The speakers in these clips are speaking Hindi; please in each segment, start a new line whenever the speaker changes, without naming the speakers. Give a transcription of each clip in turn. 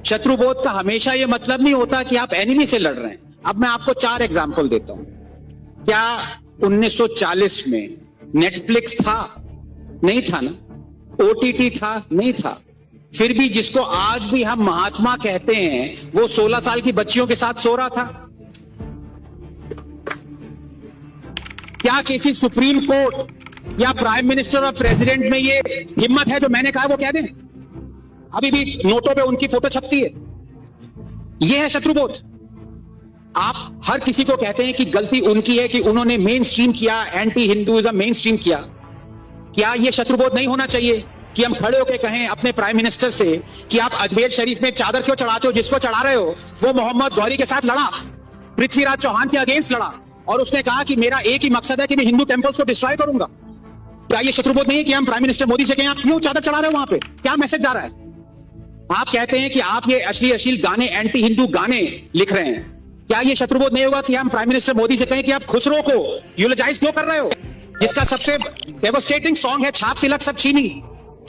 शत्रुबोध का हमेशा यह मतलब नहीं होता कि आप एनिमी से लड़ रहे हैं। अब मैं आपको 4 एग्जाम्पल देता हूं। क्या 1940 में नेटफ्लिक्स था? नहीं था ना। ओटीटी था? नहीं था। फिर भी जिसको आज भी हम महात्मा कहते हैं वो 16 साल की बच्चियों के साथ सो रहा था। क्या किसी सुप्रीम कोर्ट या प्राइम मिनिस्टर और प्रेसिडेंट में ये हिम्मत है जो मैंने कहा वो कह दें? अभी भी नोटों पे उनकी फोटो छपती है। ये है शत्रुबोध। आप हर किसी को कहते हैं कि गलती उनकी है कि उन्होंने मेन स्ट्रीम किया, एंटी हिंदुइज्म मेन स्ट्रीम किया। क्या यह शत्रुबोध नहीं होना चाहिए कि हम खड़े होकर कहें अपने प्राइम मिनिस्टर से कि आप अजमेर शरीफ में चादर क्यों चढ़ाते हो? जिसको चढ़ा रहे हो वो मोहम्मद गौरी के साथ लड़ा, पृथ्वीराज चौहान के अगेंस्ट लड़ा और उसने कहा कि मेरा एक ही मकसद है कि मैं हिंदू टेंपल्स को डिस्ट्रॉय करूंगा। क्या यह शत्रुबोध नहीं है कि हम प्राइम मिनिस्टर मोदी से कहें आप क्यों चादर चढ़ा रहे हो? वहां पे क्या मैसेज जा रहा है? आप कहते हैं कि आप ये अश्लील गाने, एंटी हिंदू गाने लिख रहे हैं। क्या यह शत्रुबोध नहीं होगा कि हम प्राइम मिनिस्टर मोदी से कहें कि आप खुसरो को यूलोजाइज क्यों कर रहे हो, जिसका सबसे डेवास्टेटिंग सॉन्ग है छाप तिलक सब चीनी,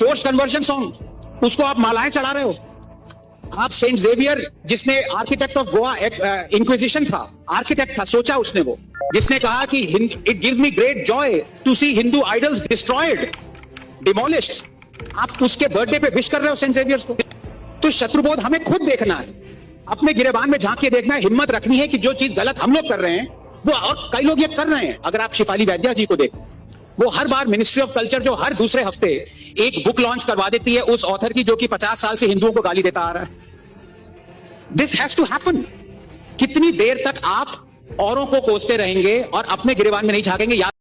फोर्स कन्वर्जन सॉन्ग, उसको आप मालाएं चढ़ा रहे हो। आप सेंट जेवियर, जिसने आर्किटेक्ट ऑफ गोवा इंक्विजिशन था, आर्किटेक्ट था, सोचा उसने वो, जिसने कहा कि it give me great joy to see Hindu idols destroyed, demolished, आप उसके बर्थडे पे विश कर रहे हो सेंट जेवियर्स को। तो शत्रुबोध हमें खुद देखना है, अपने गिरेबान में झांक के देखना है, हिम्मत रखनी है कि जो चीज गलत हम लोग कर रहे हैं वो और कई लोग ये कर रहे हैं। अगर आप शिफाली वैद्या जी को देखो, वो हर बार मिनिस्ट्री ऑफ कल्चर जो हर दूसरे हफ्ते एक बुक लॉन्च करवा देती है उस ऑथर की जो कि 50 साल से हिंदुओं को गाली देता आ रहा है। This has to happen. कितनी देर तक आप औरों को कोसते रहेंगे और अपने गिरेबान में नहीं झांकेंगे?